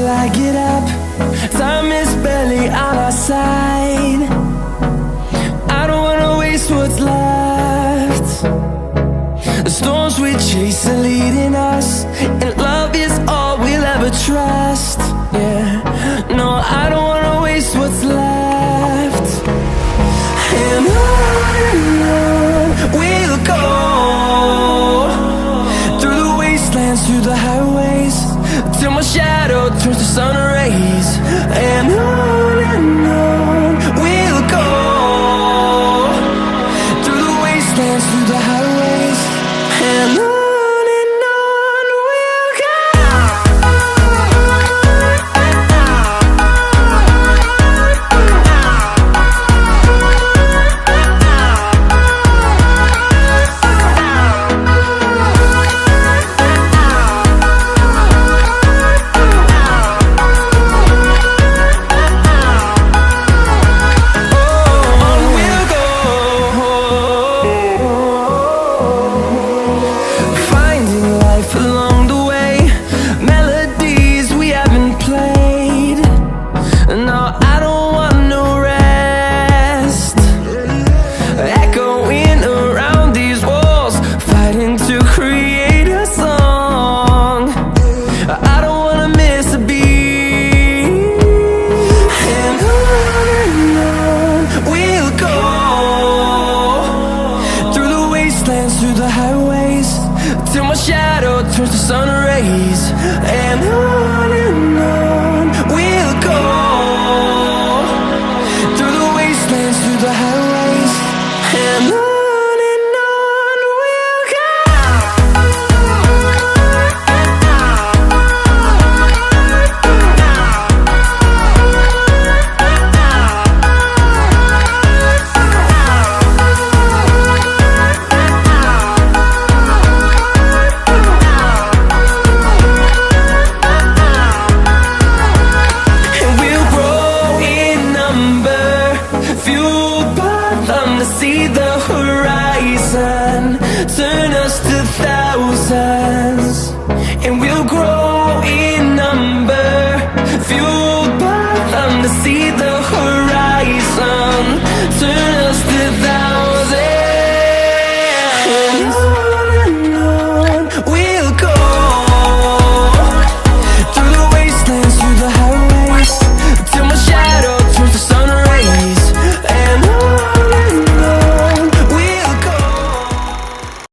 till I get up. Time is barely on our side. I don't wanna waste what's left. The storms we chase are leading us, and love is all we'll ever trust. Yeah, no, I don't wanna waste what's left. And on we'll go, through the wastelands, through the highways, till my shadow turns to sun rays. And on we'll go, through the wastelands, through the highways, and on we'll go. Through the highways, till my shadow turns to sun rays. And on we'll go, through the wastelands, through the highways, and on we'll go. See the horizon, turn us to thousands, and we'll grow in number, fueled by them to see the horizon.